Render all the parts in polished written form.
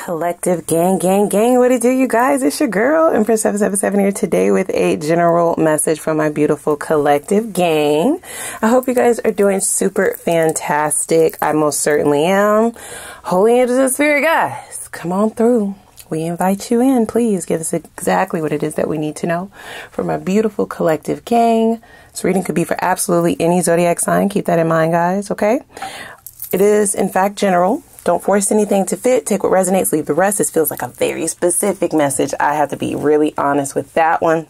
Collective gang, what it do, you guys? It's your girl, Empress 777 here today with a general message from my beautiful collective gang. I hope you guys are doing super fantastic. I most certainly am. Holy angels and spirit guys, come on through. We invite you in. Please give us exactly what it is that we need to know from our beautiful collective gang. This reading could be for absolutely any zodiac sign. Keep that in mind, guys, okay? It is, in fact, general. Don't force anything to fit. Take what resonates, leave the rest. This feels like a very specific message. I have to be really honest with that one.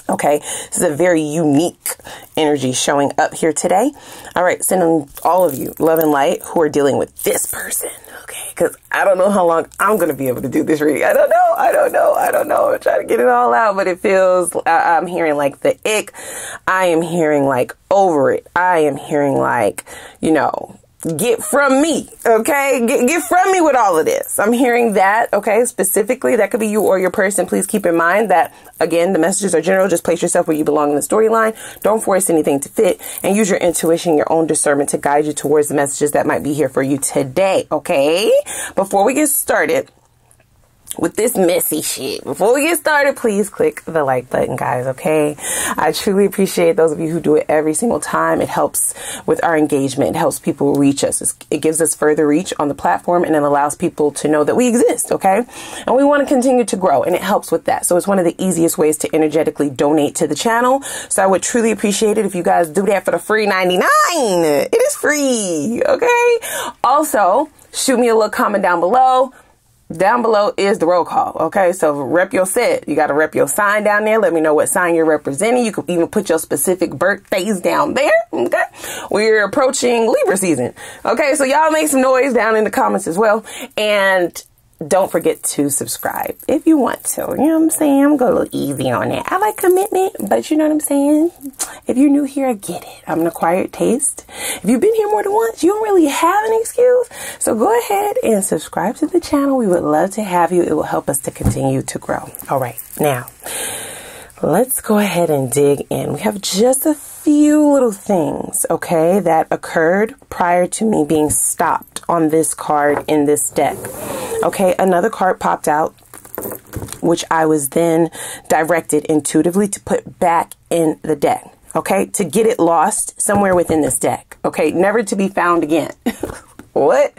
Okay, this is a very unique energy showing up here today. All right, sending all of you love and light who are dealing with this person. Okay, because I don't know how long I'm going to be able to do this reading. I don't know. I'm trying to get it all out, but it feels, I'm hearing like the ick. I am hearing like over it. I am hearing like, you know, get from me, okay? Get from me with all of this. I'm hearing that, okay? Specifically, that could be you or your person. Please keep in mind that, again, the messages are general. Just place yourself where you belong in the storyline. Don't force anything to fit, and use your intuition, your own discernment to guide you towards the messages that might be here for you today, okay? Before we get started with this messy shit, before we get started, please click the like button, guys, okay? I truly appreciate those of you who do it every single time. It helps with our engagement. It helps people reach us. It gives us further reach on the platform, and it allows people to know that we exist, okay? And we want to continue to grow, and it helps with that. So it's one of the easiest ways to energetically donate to the channel. So I would truly appreciate it if you guys do that for the free 99. It is free, okay? Also, shoot me a little comment down below. Down below is the roll call, okay? So rep your set. You got to rep your sign down there. Let me know what sign you're representing. You can even put your specific birthdays down there, okay? We're approaching Libra season, okay? So y'all make some noise down in the comments as well. And don't forget to subscribe if you want to. You know what I'm saying? I'm going a little easy on that. I like commitment, but you know what I'm saying? If you're new here, I get it. I'm an acquired taste. If you've been here more than once, you don't really have an excuse. So go ahead and subscribe to the channel. We would love to have you. It will help us to continue to grow. All right, now let's go ahead and dig in. We have just a few little things, okay, that occurred prior to me being stopped on this card in this deck. Okay, another card popped out, which I was then directed intuitively to put back in the deck, okay, to get it lost somewhere within this deck, okay, never to be found again. What?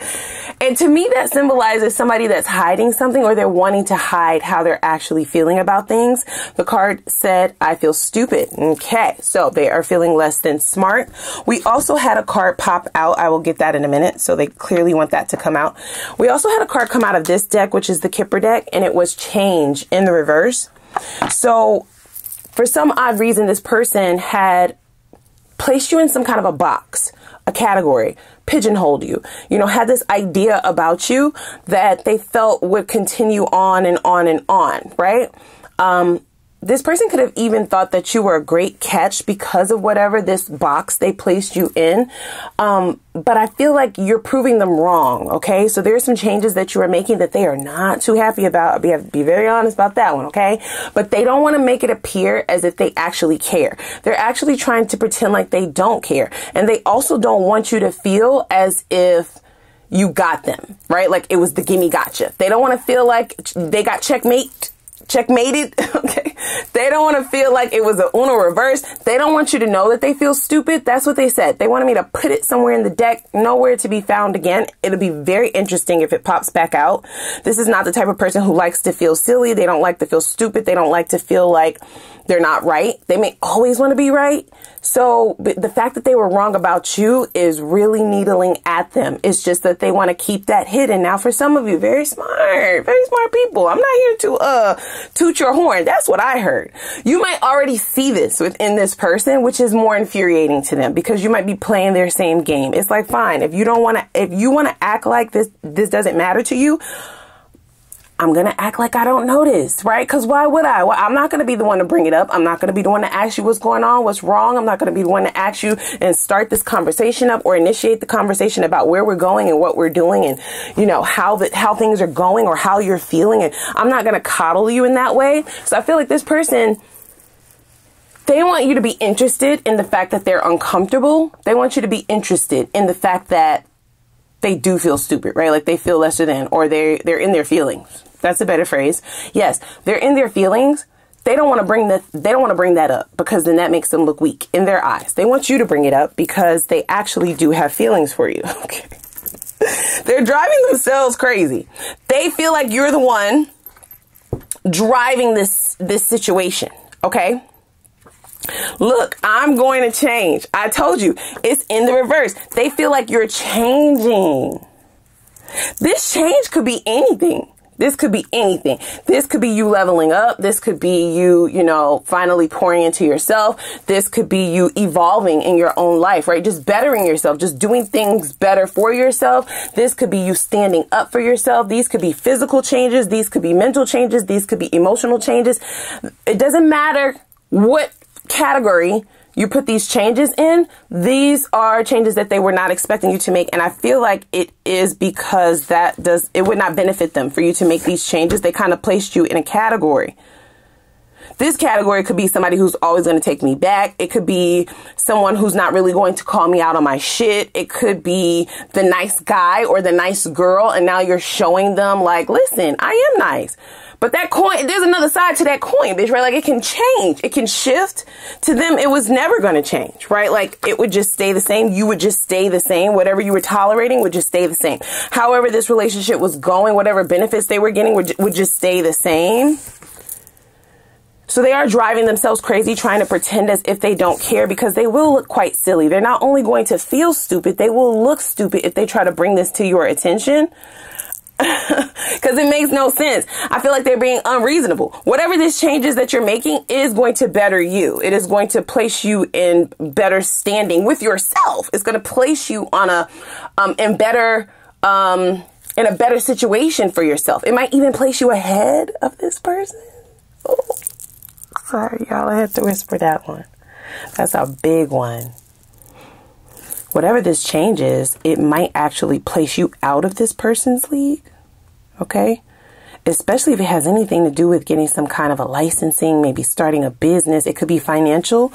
And to me, that symbolizes somebody that's hiding something, or they're wanting to hide how they're actually feeling about things. The card said, I feel stupid. Okay, so they are feeling less than smart. We also had a card pop out. I will get that in a minute. So they clearly want that to come out. We also had a card come out of this deck, which is the Kipper deck, and it was change in the reverse. So for some odd reason, this person had placed you in some kind of a box, a category, pigeonholed you, you know, had this idea about you that they felt would continue on and on and on, right? This person could have even thought that you were a great catch because of whatever this box they placed you in. But I feel like you're proving them wrong, okay? So there's some changes that you are making that they are not too happy about. We have to be very honest about that one, okay? But they don't want to make it appear as if they actually care. They're actually trying to pretend like they don't care. And they also don't want you to feel as if you got them, right? Like it was the gimme gotcha. They don't want to feel like they got checkmated. Okay, they don't want to feel like it was a Uno reverse. They don't want you to know that they feel stupid. That's what they said. They wanted me to put it somewhere in the deck, nowhere to be found again. It'll be very interesting if it pops back out. This is not the type of person who likes to feel silly. They don't like to feel stupid. They don't like to feel like they're not right. They may always want to be right. So the fact that they were wrong about you is really needling at them. It's just that they want to keep that hidden. Now, for some of you, very smart people, I'm not here to toot your horn. That's what I heard. You might already see this within this person, which is more infuriating to them because you might be playing their same game. It's like, fine, if you want to act like this doesn't matter to you, I'm going to act like I don't notice, right? Because why would I? Well, I'm not going to be the one to bring it up. I'm not going to be the one to ask you what's going on, what's wrong. I'm not going to be the one to ask you and start this conversation up or initiate the conversation about where we're going and what we're doing and, you know, how things are going or how you're feeling. And I'm not going to coddle you in that way. So I feel like this person, they want you to be interested in the fact that they're uncomfortable. They want you to be interested in the fact that they do feel stupid, right? Like they feel lesser than, or they're in their feelings. That's a better phrase. Yes, they're in their feelings. They don't want to bring that up because then that makes them look weak in their eyes. They want you to bring it up because they actually do have feelings for you. Okay. They're driving themselves crazy. They feel like you're the one driving this situation. Okay. Look, I'm going to change. I told you it's in the reverse. They feel like you're changing. This change could be anything. This could be anything. This could be you leveling up. This could be you, finally pouring into yourself. This could be you evolving in your own life, right? Just bettering yourself, just doing things better for yourself. This could be you standing up for yourself. These could be physical changes. These could be mental changes. These could be emotional changes. It doesn't matter what category you put these changes in. These are changes that they were not expecting you to make. And I feel like it is because it would not benefit them for you to make these changes. They kind of placed you in a category. This category could be somebody who's always going to take me back. It could be someone who's not really going to call me out on my shit. It could be the nice guy or the nice girl. And now you're showing them like, listen, I am nice. But that coin, there's another side to that coin, bitch, right? Like it can change. It can shift. To them, it was never going to change, right? Like it would just stay the same. You would just stay the same. Whatever you were tolerating would just stay the same. However this relationship was going, whatever benefits they were getting would just stay the same. So they are driving themselves crazy, trying to pretend as if they don't care because they will look quite silly. They're not only going to feel stupid, they will look stupid if they try to bring this to your attention. Because it makes no sense. I feel like they're being unreasonable. Whatever this changes that you're making is going to better you. It is going to place you in better standing with yourself. It's going to place you on in a better situation for yourself. It might even place you ahead of this person. Oh, sorry, y'all. I had to whisper that one. That's a big one. Whatever this change is, it might actually place you out of this person's league. Okay. Especially if it has anything to do with getting some kind of a licensing, maybe starting a business. It could be financial.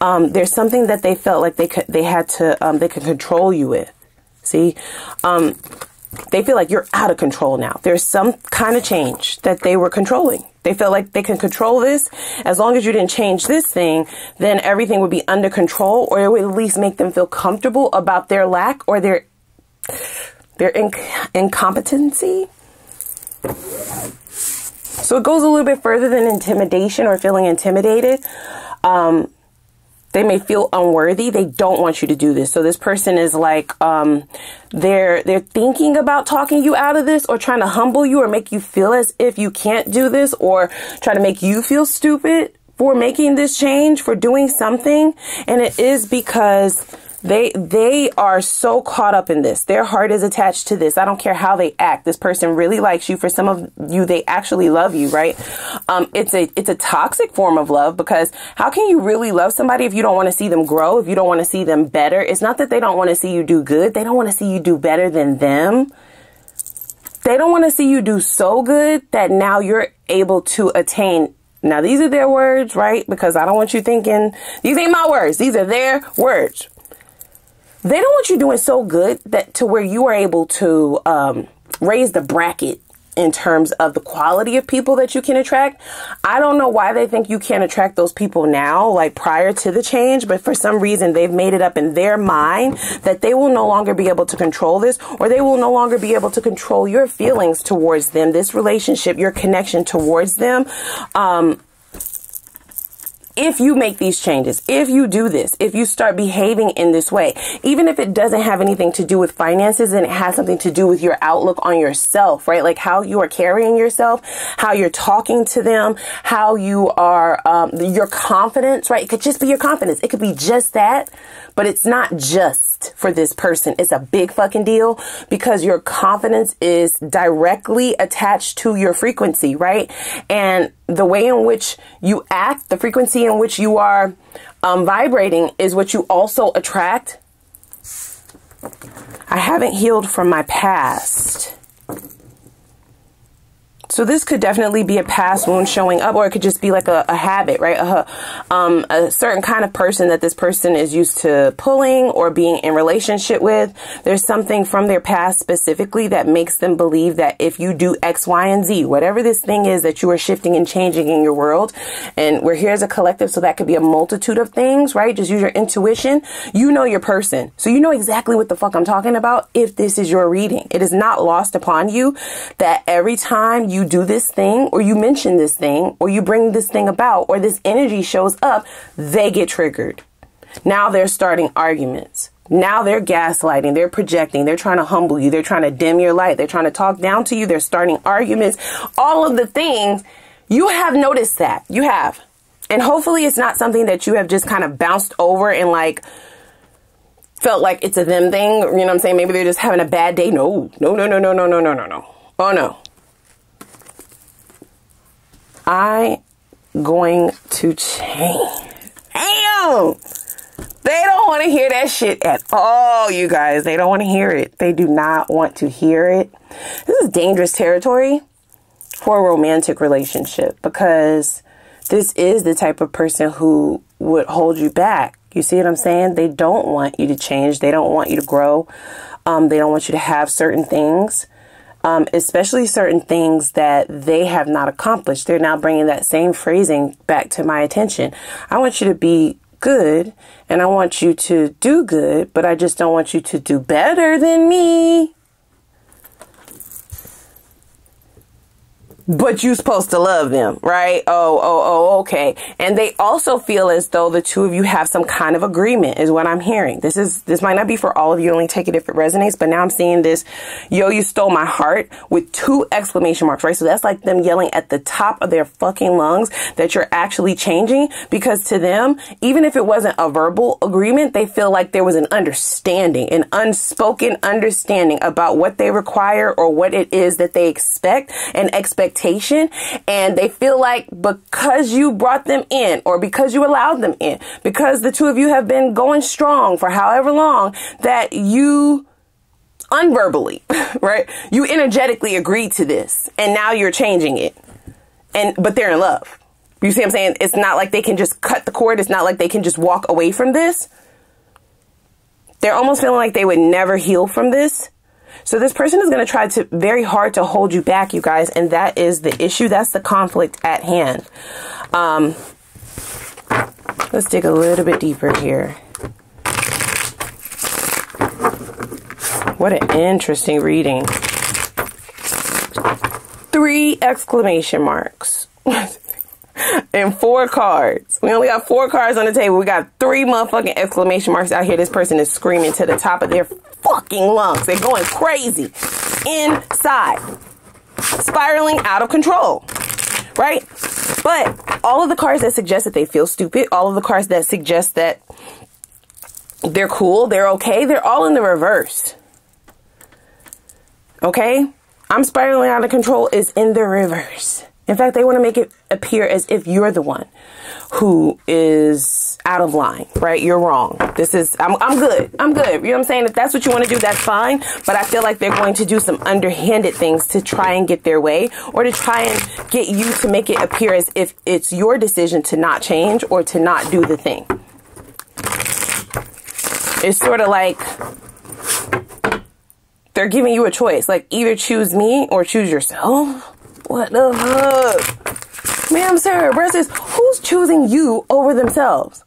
There's something that they felt like they could control you with. See, they feel like you're out of control now. There's some kind of change that they were controlling. They felt like they can control this. As long as you didn't change this thing, then everything would be under control, or it would at least make them feel comfortable about their lack or their incompetency. So it goes a little bit further than intimidation or feeling intimidated. They may feel unworthy. They don't want you to do this. So this person is like, they're thinking about talking you out of this or trying to humble you or make you feel as if you can't do this or try to make you feel stupid for making this change, for doing something. And it is because they are so caught up in this. Their heart is attached to this. I don't care how they act. This person really likes you. For some of you, they actually love you, right? It's a toxic form of love, because how can you really love somebody if you don't want to see them grow, if you don't want to see them better? It's not that they don't want to see you do good. They don't want to see you do better than them. They don't want to see you do so good that now you're able to attain. Now, these are their words, right? Because I don't want you thinking, these ain't my words. These are their words. They don't want you doing so good that to where you are able to raise the bracket in terms of the quality of people that you can attract. I don't know why they think you can't attract those people now, like prior to the change, but for some reason they've made it up in their mind that they will no longer be able to control this, or they will no longer be able to control your feelings towards them, this relationship, your connection towards them. If you make these changes, if you do this, if you start behaving in this way, even if it doesn't have anything to do with finances and it has something to do with your outlook on yourself, right? Like how you are carrying yourself, how you're talking to them, how you are, your confidence, right? It could just be your confidence. It could be just that, but it's not just for this person. It's a big fucking deal, because your confidence is directly attached to your frequency, right? And the way in which you act, the frequency in which you are vibrating is what you also attract. I haven't healed from my past. So this could definitely be a past wound showing up, or it could just be like a habit, right? A certain kind of person that this person is used to pulling or being in relationship with. There's something from their past specifically that makes them believe that if you do X, Y, and Z, whatever this thing is that you are shifting and changing in your world, and we're here as a collective, so that could be a multitude of things, right? Just use your intuition. You know your person. So you know exactly what the fuck I'm talking about if this is your reading. It is not lost upon you that every time you do this thing, or you mention this thing, or you bring this thing about, or this energy shows up, they get triggered. Now they're starting arguments. Now they're gaslighting, they're projecting, they're trying to humble you, they're trying to dim your light, they're trying to talk down to you, they're starting arguments, all of the things. You have noticed that. You have. And hopefully it's not something that you have just kind of bounced over and like felt like it's a them thing. You know what I'm saying? Maybe they're just having a bad day. No. Oh no. I'm going to change. Damn. They don't want to hear that shit at all, you guys. They don't want to hear it. They do not want to hear it. This is dangerous territory for a romantic relationship, because this is the type of person who would hold you back. You see what I'm saying? They don't want you to change. They don't want you to grow. They don't want you to have certain things, especially certain things that they have not accomplished. They're now bringing that same phrasing back to my attention. I want you to be good and I want you to do good, but I just don't want you to do better than me. But you're supposed to love them, right? Oh, okay. And they also feel as though the two of you have some kind of agreement, is what I'm hearing. This might not be for all of you, only take it if it resonates, but now I'm seeing this, yo, you stole my heart, with 2 exclamation marks, right? So that's like them yelling at the top of their fucking lungs that you're actually changing, because to them, even if it wasn't a verbal agreement, they feel like there was an understanding, an unspoken understanding about what they require or what it is that they expect, an expectation. And they feel like because you brought them in, or because you allowed them in, because the two of you have been going strong for however long, that you unverbally, right? You energetically agreed to this, and now you're changing it. But they're in love. You see what I'm saying? It's not like they can just cut the cord. It's not like they can just walk away from this. They're almost feeling like they would never heal from this. So this person is going to try to very hard to hold you back, you guys. And that is the issue. That's the conflict at hand. Let's dig a little bit deeper here. What an interesting reading. 3 exclamation marks. And 4 cards. We only got 4 cards on the table. We got 3 motherfucking exclamation marks out here. This person is screaming to the top of their fucking lungs. They're going crazy inside, spiraling out of control, right? But all of the cards that suggest that they feel stupid, all of the cards that suggest that they're cool, they're okay, they're all in the reverse. Okay? I'm spiraling out of control is in the reverse. In fact, they want to make it appear as if you're the one who is out of line, right? You're wrong. This is, I'm good. I'm good. You know what I'm saying? If that's what you want to do, that's fine. But I feel like they're going to do some underhanded things to try and get their way, or to try and get you to make it appear as if it's your decision to not change or to not do the thing. It's sort of like they're giving you a choice, like either choose me or choose yourself. What the fuck? Ma'am, sir, versus who's choosing you over themselves?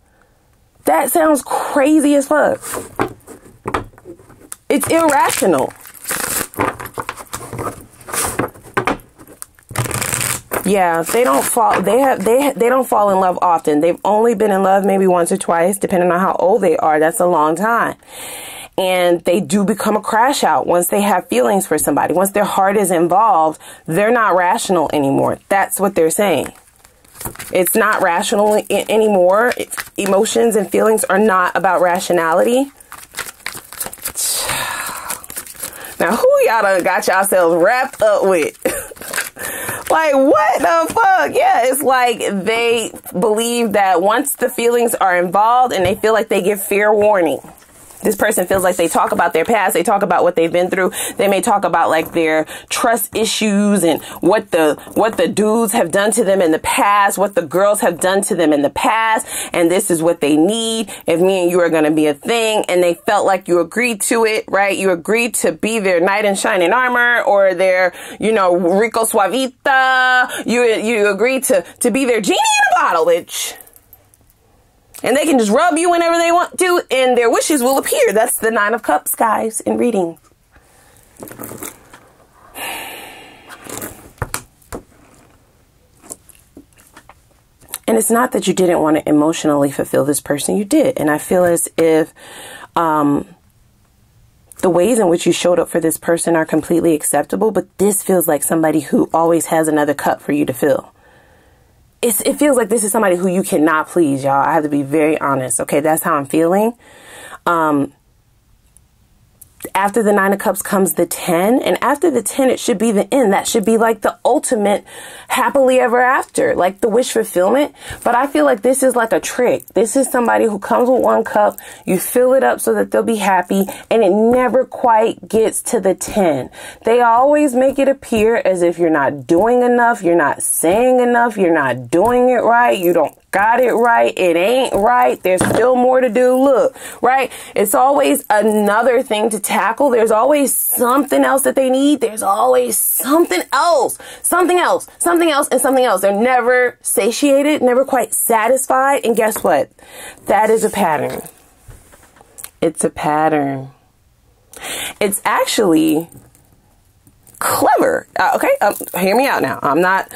That sounds crazy as fuck. It's irrational. Yeah, they don't fall. They don't fall in love often. They've only been in love maybe once or twice, depending on how old they are. That's a long time. And they do become a crash out once they have feelings for somebody. Once their heart is involved, they're not rational anymore. That's what they're saying. It's not rational anymore. Emotions and feelings are not about rationality. Now, who y'all done got yourselves wrapped up with? Like, what the fuck? Yeah, it's like they believe that once the feelings are involved and they feel like they give fair warning. This person feels like they talk about their past. They talk about what they've been through. They may talk about like their trust issues and what the dudes have done to them in the past, what the girls have done to them in the past. And this is what they need if me and you are going to be a thing. And they felt like you agreed to it, right? You agreed to be their knight in shining armor or their, you know, Rico Suavita. You agreed to be their genie in a bottle, bitch. And they can just rub you whenever they want to, and their wishes will appear. That's the 9 of Cups, guys, in reading. And it's not that you didn't want to emotionally fulfill this person. You did. And I feel as if the ways in which you showed up for this person are completely acceptable. But this feels like somebody who always has another cup for you to fill. It feels like this is somebody who you cannot please, y'all. I have to be very honest. Okay, that's how I'm feeling. After the 9 of Cups comes the 10. And after the 10, it should be the end. That should be like the ultimate happily ever after, like the wish fulfillment. But I feel like this is like a trick. This is somebody who comes with 1 cup. You fill it up so that they'll be happy. And it never quite gets to the 10. They always make it appear as if you're not doing enough. You're not saying enough. You're not doing it right. You don't got it right. It ain't right. There's still more to do. Look, right? It's always another thing to tackle. There's always something else that they need. There's always something else, something else, something else, and something else. They're never satiated, never quite satisfied. And guess what? That is a pattern. It's a pattern. It's actually clever. Okay. Hear me out now. I'm not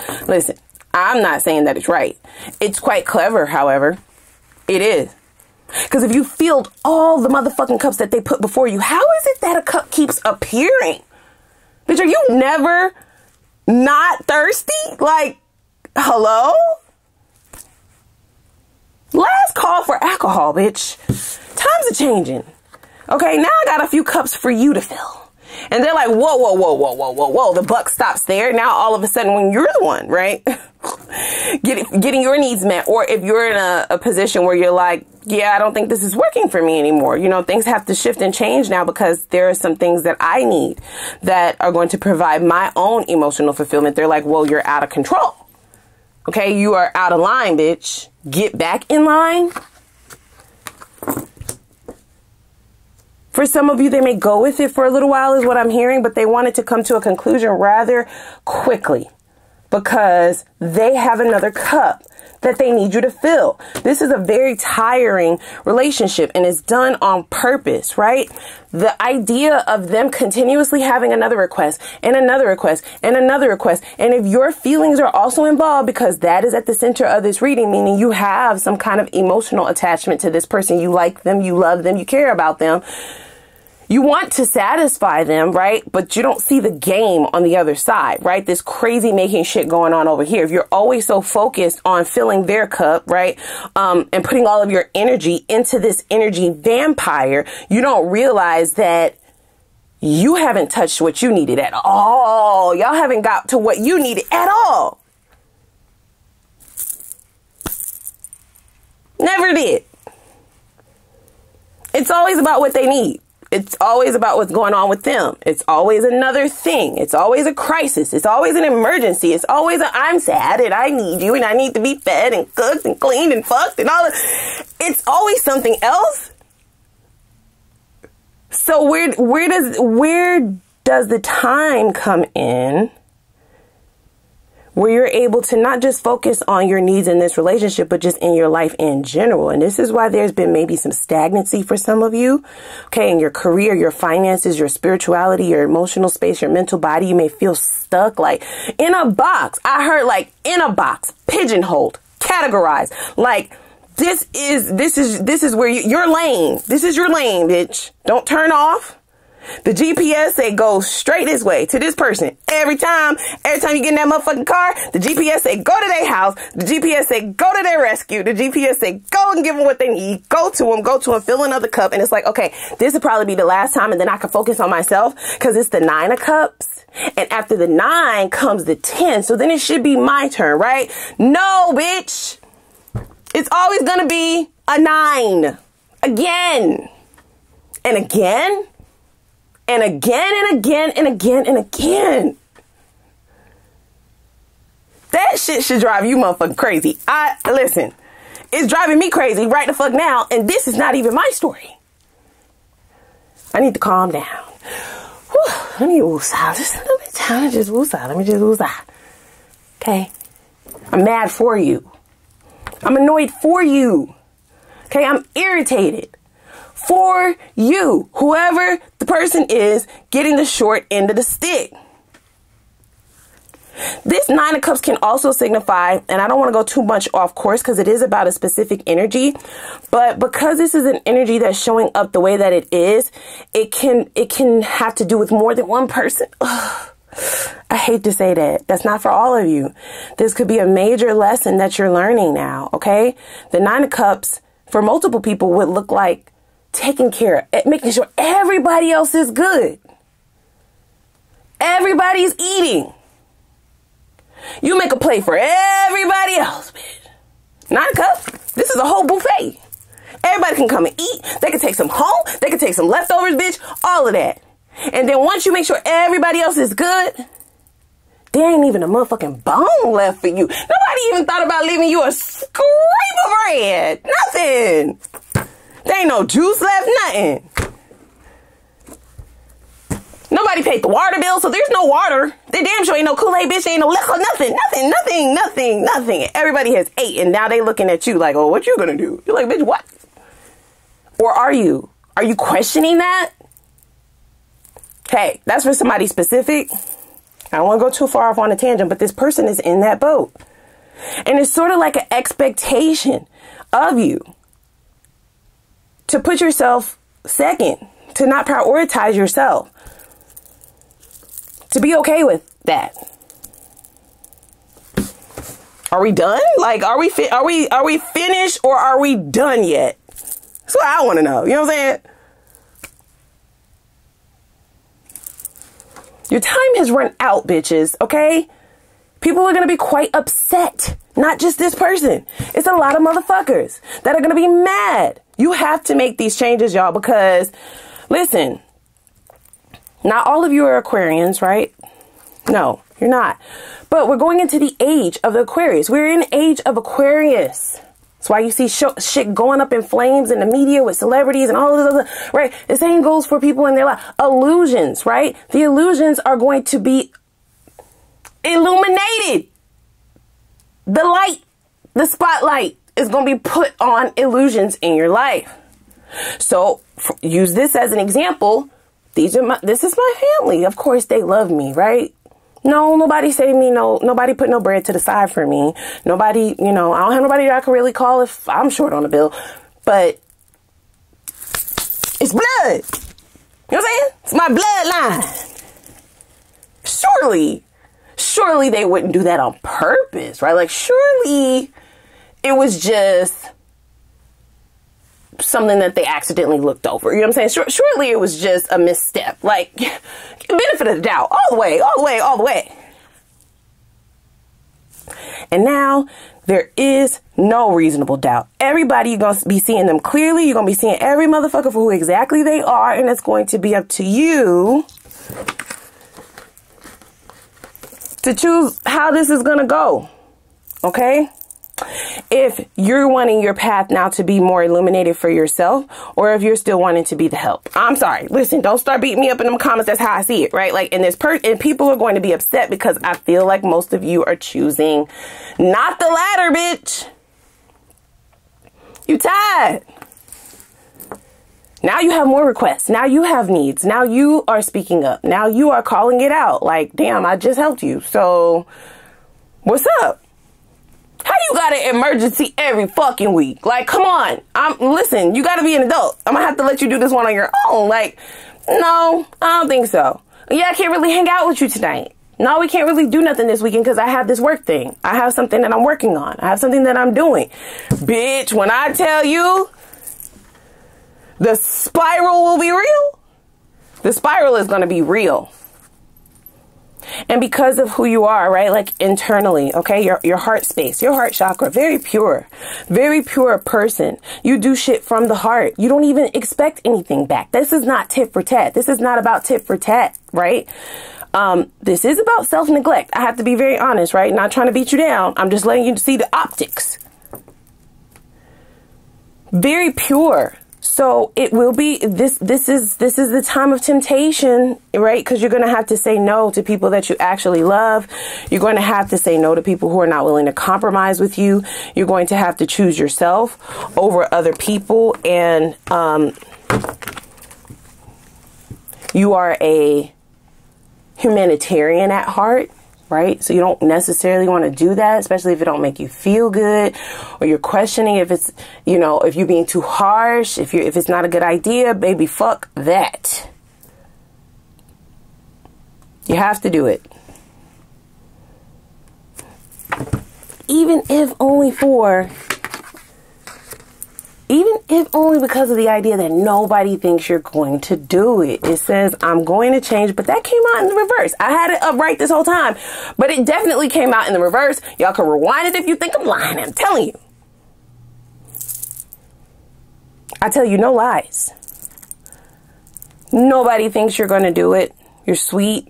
saying that it's right. It's quite clever, however. It is. Because if you filled all the motherfucking cups that they put before you, how is it that a cup keeps appearing? Bitch, are you never not thirsty? Like, hello? Last call for alcohol, bitch. Times are changing. Okay, now I got a few cups for you to fill. And they're like, whoa, whoa, whoa, whoa, whoa, whoa, whoa. The buck stops there. Now, all of a sudden, when you're the one, right, getting your needs met, or if you're in a position where you're like, yeah, I don't think this is working for me anymore. You know, things have to shift and change now because there are some things that I need that are going to provide my own emotional fulfillment. They're like, well, you're out of control. Okay, you are out of line, bitch. Get back in line. For some of you, they may go with it for a little while is what I'm hearing, but they want it to come to a conclusion rather quickly because they have another cup that they need you to fill. This is a very tiring relationship and it's done on purpose, right? The idea of them continuously having another request and another request and another request. And if your feelings are also involved, because that is at the center of this reading, meaning you have some kind of emotional attachment to this person. You like them, you love them, you care about them. You want to satisfy them, right? But you don't see the game on the other side, right? This crazy making shit going on over here. If you're always so focused on filling their cup, right? And putting all of your energy into this energy vampire, you don't realize that you haven't touched what you needed at all. Y'all haven't got to what you needed at all. Never did. It's always about what they need. It's always about what's going on with them. It's always another thing. It's always a crisis. It's always an emergency. It's always I'm sad and I need you and I need to be fed and cooked and cleaned and fucked and all that. It's always something else. So where does the time come in where you're able to not just focus on your needs in this relationship, but just in your life in general? And this is why there's been maybe some stagnancy for some of you, okay, in your career, your finances, your spirituality, your emotional space, your mental body. You may feel stuck like in a box. I heard like in a box, pigeonholed, categorized. Like this is where you're lane. This is your lane, bitch. Don't turn off. The GPS say go straight this way to this person. Every time you get in that motherfucking car, the GPS say go to their house. The GPS say go to their rescue. The GPS say go and give them what they need. Go to them, fill another cup. And it's like, okay, this will probably be the last time and then I can focus on myself because it's the 9 of cups. And after the 9 comes the 10. So then it should be my turn, right? No, bitch. It's always going to be a 9 again. And again, and again, and again, and again, and again. That shit should drive you motherfucking crazy. Listen, it's driving me crazy right the fuck now, and this is not even my story. I need to calm down. Whew, let me woosah. Just a little bit. Let me just woosah. Let me just woosah. Okay? I'm mad for you. I'm annoyed for you. Okay? I'm irritated for you. Whoever the person is getting the short end of the stick. This Nine of Cups can also signify, and I don't want to go too much off course because it is about a specific energy, but because this is an energy that's showing up the way that it is, it can have to do with more than one person. Ugh. I hate to say that. That's not for all of you. This could be a major lesson that you're learning now, okay? The Nine of Cups for multiple people would look like taking care of, making sure everybody else is good. Everybody's eating. You make a plate for everybody else, bitch. Nine of Cups. This is a whole buffet. Everybody can come and eat. They can take some home. They can take some leftovers, bitch. All of that. And then once you make sure everybody else is good, there ain't even a motherfucking bone left for you. Nobody even thought about leaving you a scrape of bread. Nothing. There ain't no juice left. Nothing. Nobody paid the water bill, so there's no water. They damn sure ain't no Kool-Aid, bitch. Ain't no liquor, nothing. Everybody has ate, and now they looking at you like, oh, what you gonna do? You're like, bitch, what? Or are you? Are you questioning that? Hey, that's for somebody specific. I don't want to go too far off on a tangent, but this person is in that boat. And it's sort of like an expectation of you to put yourself second, to not prioritize yourself. To be okay with that. Are we done? Like, are we finished or are we done yet? That's what I want to know. You know what I'm saying? Your time has run out, bitches. Okay? People are going to be quite upset. Not just this person. It's a lot of motherfuckers that are going to be mad. You have to make these changes, y'all, because listen, not all of you are Aquarians, right? No, you're not. But we're going into the age of the Aquarius. We're in the age of Aquarius. That's why you see shit going up in flames in the media with celebrities and all of this other, right? The same goes for people in their life. Illusions, right? The illusions are going to be illuminated. The light, the spotlight is going to be put on illusions in your life. So use this as an example. This is my family. Of course they love me, right? No, nobody saved me. No, nobody put no bread to the side for me. Nobody, I don't have nobody that I can really call if I'm short on a bill. But it's blood. You know what I'm saying? It's my bloodline. Surely they wouldn't do that on purpose, right? Like, surely it was just something that they accidentally looked over. You know what I'm saying? Surely it was just a misstep. Like, benefit of the doubt. All the way. And now there is no reasonable doubt. Everybody, you're going to be seeing them clearly. You're going to be seeing every motherfucker for who exactly they are. And it's going to be up to you to choose how this is going to go. Okay? If you're wanting your path now to be more illuminated for yourself, or if you're still wanting to be the help. I'm sorry. Listen, don't start beating me up in them comments. That's how I see it, right? Like, and people are going to be upset because I feel like most of you are choosing not the latter, bitch. You tired. Now you have more requests. Now you have needs. Now you are speaking up. Now you are calling it out. Like, damn, I just helped you. So what's up? How you got an emergency every fucking week? Like, come on. Listen, you got to be an adult. I'm going to have to let you do this one on your own. Like, no, I don't think so. Yeah, I can't really hang out with you tonight. No, we can't really do nothing this weekend because I have this work thing. I have something that I'm working on. I have something that I'm doing. Bitch, when I tell you the spiral will be real, the spiral is going to be real. And because of who you are, right? Like internally, okay? Your heart space, your heart chakra, very pure person. You do shit from the heart. You don't even expect anything back. This is not tit for tat. This is not about tit for tat, right? This is about self-neglect. I have to be very honest, right? Not trying to beat you down. I'm just letting you see the optics. Very pure. So it will be this is the time of temptation, right? Because you're going to have to say no to people that you actually love. You're going to have to say no to people who are not willing to compromise with you. You're going to have to choose yourself over other people. And you are a humanitarian at heart, right? So you don't necessarily want to do that, especially if it don't make you feel good, or you're questioning if it's, you know, if you're being too harsh, if it's not a good idea, baby, fuck that. You have to do it. Even if only because of the idea that nobody thinks you're going to do it. It says, I'm going to change, but that came out in the reverse. I had it upright this whole time, but it definitely came out in the reverse. Y'all can rewind it if you think I'm lying. I'm telling you. I tell you no lies. Nobody thinks you're going to do it. You're sweet.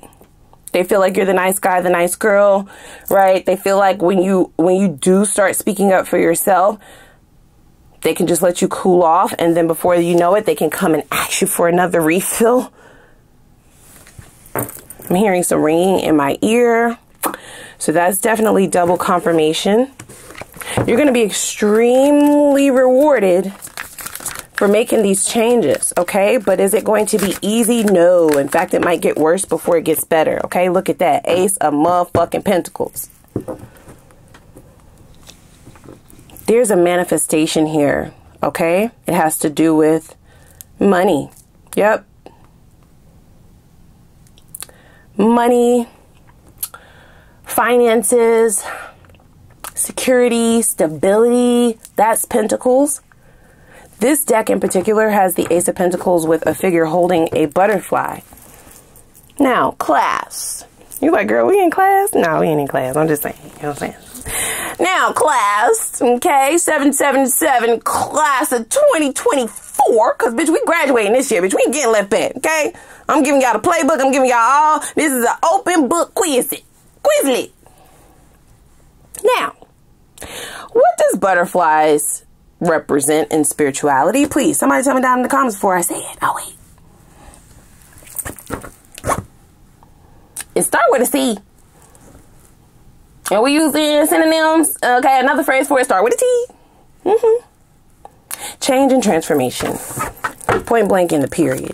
They feel like you're the nice guy, the nice girl, right? They feel like when you do start speaking up for yourself, they can just let you cool off, and then before you know it, they can come and ask you for another refill. I'm hearing some ringing in my ear. So that's definitely double confirmation. You're going to be extremely rewarded for making these changes, okay? But is it going to be easy? No. In fact, it might get worse before it gets better, okay? Look at that. Ace of motherfucking Pentacles. There's a manifestation here, okay? It has to do with money. Yep. Money, finances, security, stability. That's Pentacles. This deck in particular has the Ace of Pentacles with a figure holding a butterfly. Now, class. You like, girl, we in class? No, we ain't in class. I'm just saying. You know what I'm saying? Now, class, okay, 777, class of 2024, because, bitch, we graduating this year, bitch, we ain't getting left back, okay? I'm giving y'all the playbook, I'm giving y'all all, this is an open book Quizlet. Now, what does butterflies represent in spirituality? Please, somebody tell me down in the comments before I say it. Oh, wait. It starts with a C. And we using synonyms. Okay, another phrase for it start with a T. Change and transformation. Point blank in the period.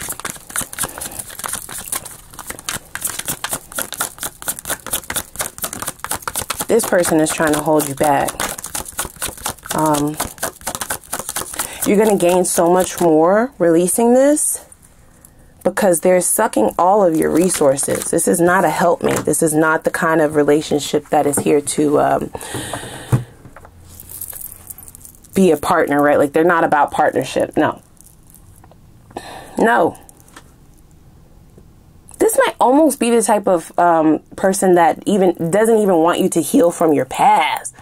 This person is trying to hold you back. You're going to gain so much more releasing this, because they're sucking all of your resources. This is not a helpmate. This is not the kind of relationship that is here to be a partner, right? Like, they're not about partnership. No. No. This might almost be the type of person that doesn't even want you to heal from your past.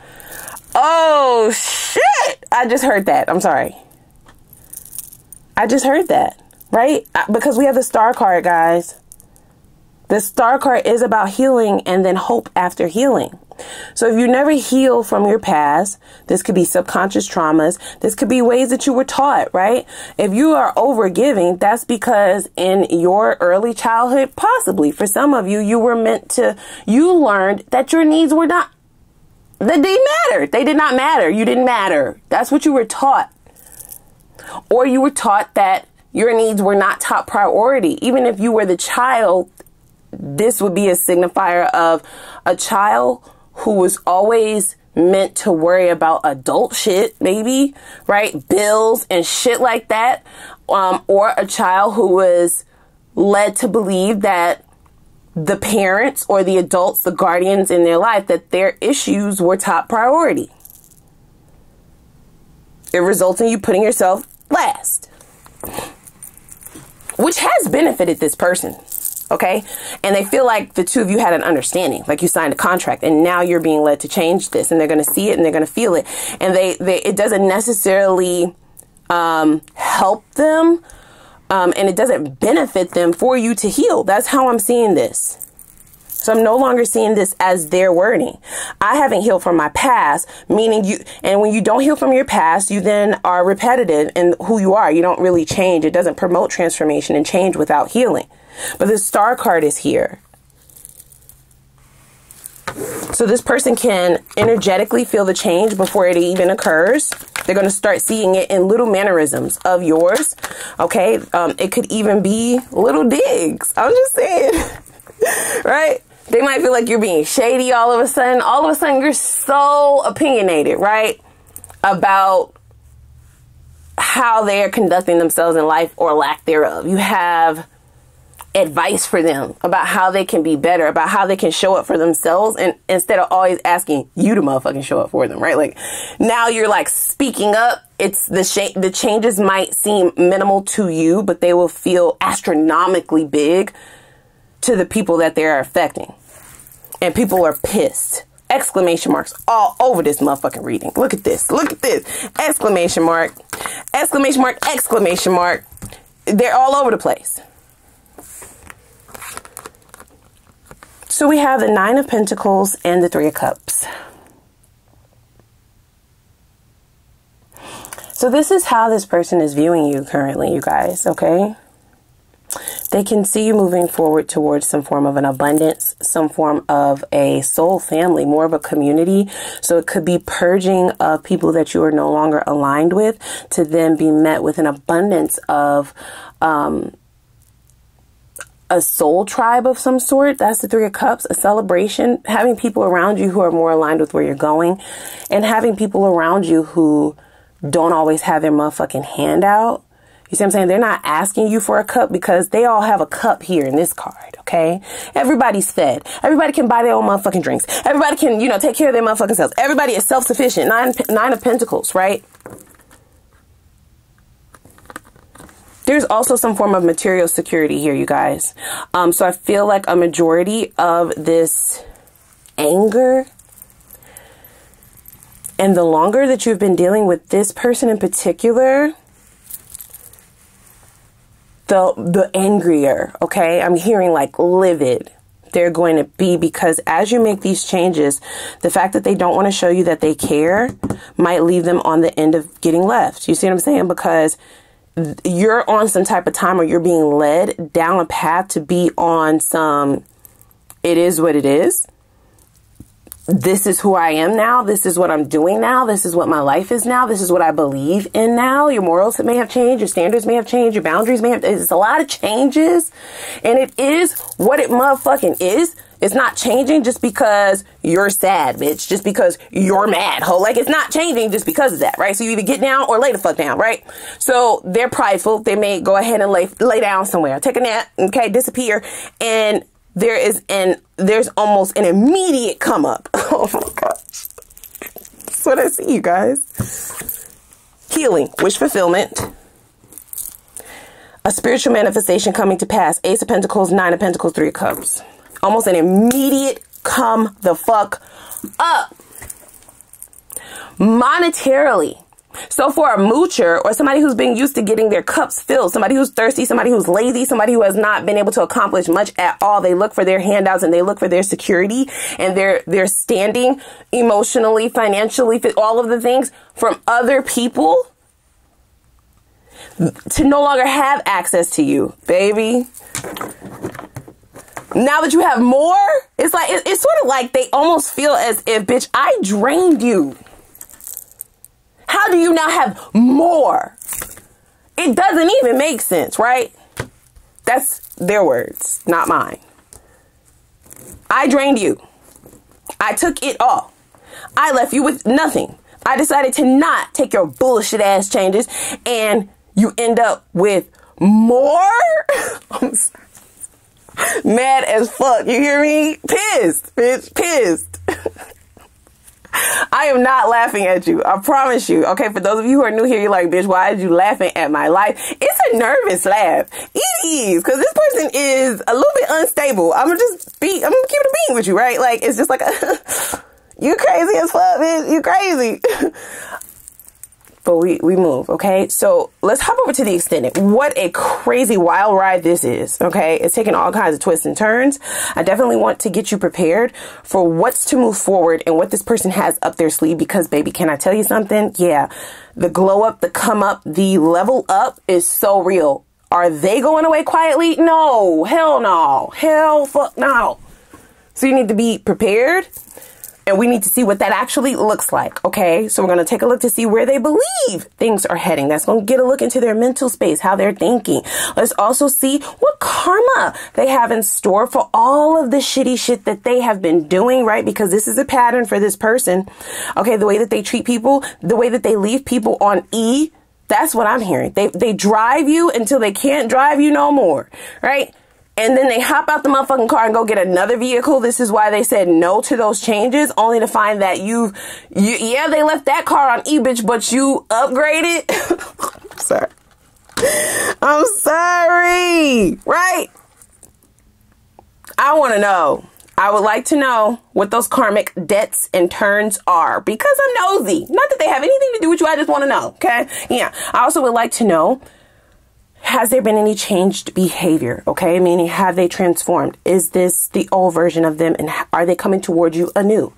Oh, shit. I just heard that. I'm sorry. I just heard that. Right? Because we have the Star card, guys. The Star card is about healing and then hope after healing. So if you never heal from your past, this could be subconscious traumas. This could be ways that you were taught, right? If you are overgiving, that's because in your early childhood, possibly for some of you, you learned that your needs were not, that they mattered. They did not matter. You didn't matter. That's what you were taught. Or you were taught that your needs were not top priority. Even if you were the child, this would be a signifier of a child who was always meant to worry about adult shit, maybe, right? Bills and shit like that. Or a child who was led to believe that the parents or the adults, the guardians in their life, that their issues were top priority. It results in you putting yourself last, which has benefited this person. Okay. And they feel like the two of you had an understanding, like you signed a contract, and now you're being led to change this, and they're going to see it and they're going to feel it. And it doesn't necessarily help them. And it doesn't benefit them for you to heal. That's how I'm seeing this. So I'm no longer seeing this as their wording. I haven't healed from my past, meaning and when you don't heal from your past, you then are repetitive in who you are. You don't really change. It doesn't promote transformation and change without healing. But the star card is here. So this person can energetically feel the change before it even occurs. They're going to start seeing it in little mannerisms of yours. Okay. It could even be little digs. I was just saying, right? They might feel like you're being shady all of a sudden. All of a sudden, you're so opinionated, right? About how they are conducting themselves in life or lack thereof. You have advice for them about how they can be better, about how they can show up for themselves, and instead of always asking you to motherfucking show up for them, right? Like now you're like speaking up. It's the changes might seem minimal to you, but they will feel astronomically big to the people that they're affecting. And people are pissed. Exclamation marks all over this motherfucking reading. Look at this. Look at this. Exclamation mark. Exclamation mark. Exclamation mark. They're all over the place. So we have the 9 of Pentacles and the 3 of Cups. So this is how this person is viewing you currently, you guys, okay? They can see you moving forward towards some form of an abundance, some form of a soul family, more of a community. So it could be purging of people that you are no longer aligned with to then be met with an abundance of a soul tribe of some sort. That's the 3 of Cups, a celebration, having people around you who are more aligned with where you're going, and having people around you who don't always have their motherfucking hand out. You see what I'm saying? They're not asking you for a cup because they all have a cup here in this card, okay? Everybody's fed. Everybody can buy their own motherfucking drinks. Everybody can, you know, take care of their motherfucking selves. Everybody is self-sufficient. Nine of Pentacles, right? There's also some form of material security here, you guys. So I feel like a majority of this anger, and the longer that you've been dealing with this person in particular, the angrier, okay? I'm hearing like livid they're going to be, because as you make these changes, the fact that they don't want to show you that they care might leave them on the end of getting left. You see what I'm saying? Because you're on some type of time, or you're being led down a path to be on some, it is what it is. This is who I am now. This is what I'm doing now. This is what my life is now. This is what I believe in now. Your morals may have changed. Your standards may have changed. Your boundaries may have. It's a lot of changes. And it is what it motherfucking is. It's not changing just because you're sad, bitch. Just because you're mad, ho. Like, it's not changing just because of that, right? So you either get down or lay the fuck down, right? So they're prideful. They may go ahead and lay down somewhere. Take a nap, okay? Disappear. And there's almost an immediate come up. Oh my gosh. That's what I see, you guys. Healing, wish fulfillment, a spiritual manifestation coming to pass. Ace of Pentacles, 9 of Pentacles, 3 of Cups. Almost an immediate come the fuck up. Monetarily. So for a moocher, or somebody who's been used to getting their cups filled, somebody who's thirsty, somebody who's lazy, somebody who has not been able to accomplish much at all, they look for their handouts and they look for their security and their standing emotionally, financially, all of the things from other people, to no longer have access to you, baby. Now that you have more, it's like, it's sort of like they almost feel as if, bitch, I drained you. How do you now have more? It doesn't even make sense, right? That's their words, not mine. I drained you. I took it all. I left you with nothing. I decided to not take your bullshit ass changes, and you end up with more? I'm sorry. Mad as fuck. You hear me? Pissed, bitch. Pissed. I am not laughing at you. I promise you. Okay, for those of you who are new here, you're like, bitch, why are you laughing at my life? It's a nervous laugh. please, because this person is a little bit unstable. I'm gonna keep it a bean with you, right? Like, it's just like, you crazy as fuck, bitch. You crazy. But we move, okay? So let's hop over to the extended. What a crazy wild ride this is, okay? It's taking all kinds of twists and turns. I definitely want to get you prepared for what's to move forward and what this person has up their sleeve, because, baby, can I tell you something? Yeah, the glow up, the come up, the level up is so real. Are they going away quietly? No, hell no, hell fuck no. So you need to be prepared. And we need to see what that actually looks like, okay? So we're going to take a look to see where they believe things are heading. That's going to get a look into their mental space, how they're thinking. Let's also see what karma they have in store for all of the shitty shit that they have been doing, right? Because this is a pattern for this person. Okay, the way that they treat people, the way that they leave people on E, that's what I'm hearing. They drive you until they can't drive you no more, right? And then they hop out the motherfucking car and go get another vehicle. This is why they said no to those changes, only to find that yeah, they left that car on E, bitch, but you upgraded. Sorry. I'm sorry. Right? I want to know. I would like to know what those karmic debts and turns are, because I'm nosy. Not that they have anything to do with you. I just want to know. Okay. Yeah. I also would like to know, has there been any changed behavior? Okay, meaning, have they transformed? Is this the old version of them, and are they coming toward you anew?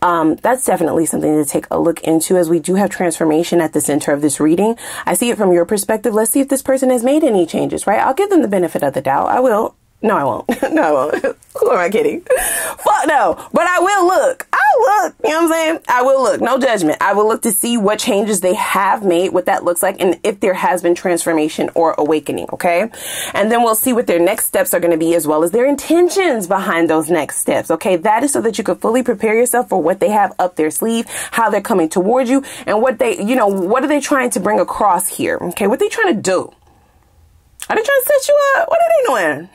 That's definitely something to take a look into, as we do have transformation at the center of this reading. I see it from your perspective. Let's see if this person has made any changes, right? I'll give them the benefit of the doubt. I will. No, I won't. No, I won't. Who am I kidding? Fuck no. But I will look. I'll look. You know what I'm saying? I will look. No judgment. I will look to see what changes they have made, what that looks like, and if there has been transformation or awakening, okay? And then we'll see what their next steps are going to be, as well as their intentions behind those next steps, okay? That is so that you can fully prepare yourself for what they have up their sleeve, how they're coming towards you, and what they, you know, what are they trying to bring across here, okay? What are they trying to do? Are they trying to set you up? What are they doing?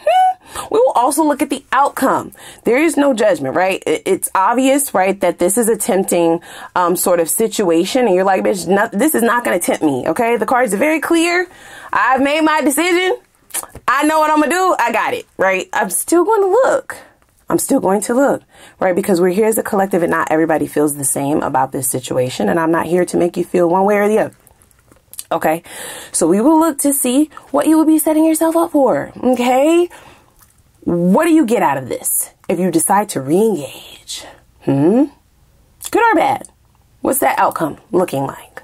We will also look at the outcome. There is no judgment, right? It's obvious, right, that this is a tempting sort of situation. And you're like, bitch, this is not going to tempt me, okay? The cards are very clear. I've made my decision. I know what I'm going to do. I got it, right? I'm still going to look. I'm still going to look, right? Because we're here as a collective and not everybody feels the same about this situation. And I'm not here to make you feel one way or the other. Okay, so we will look to see what you will be setting yourself up for. Okay, what do you get out of this if you decide to re-engage? Good or bad? What's that outcome looking like?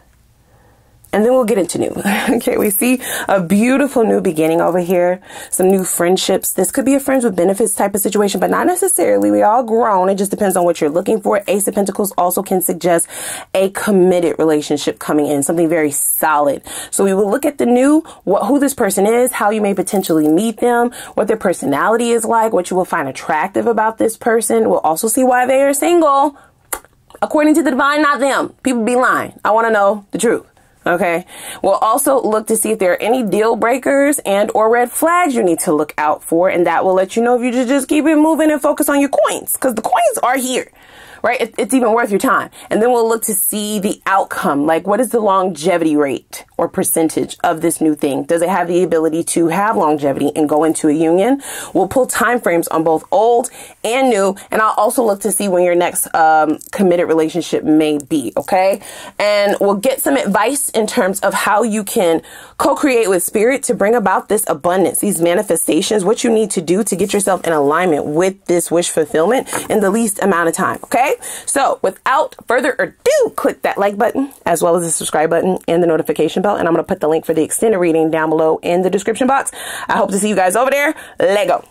And then we'll get into new. Okay, we see a beautiful new beginning over here. Some new friendships. This could be a friends with benefits type of situation, but not necessarily. We all grown. It just depends on what you're looking for. Ace of Pentacles also can suggest a committed relationship coming in, something very solid. So we will look at the new, who this person is, how you may potentially meet them, what their personality is like, what you will find attractive about this person. We'll also see why they are single. According to the divine, not them. People be lying. I want to know the truth. Okay, we'll also look to see if there are any deal breakers and or red flags you need to look out for. And that will let you know if you just keep it moving and focus on your coins, because the coins are here, right? It's even worth your time. And then we'll look to see the outcome. Like, what is the longevity rate or percentage of this new thing? Does it have the ability to have longevity and go into a union? We'll pull time frames on both old and new. And I'll also look to see when your next committed relationship may be. Okay. And we'll get some advice in terms of how you can co-create with spirit to bring about this abundance, these manifestations, what you need to do to get yourself in alignment with this wish fulfillment in the least amount of time. Okay. So without further ado, click that like button as well as the subscribe button and the notification bell. And I'm going to put the link for the extended reading down below in the description box. I hope to see you guys over there. Lego.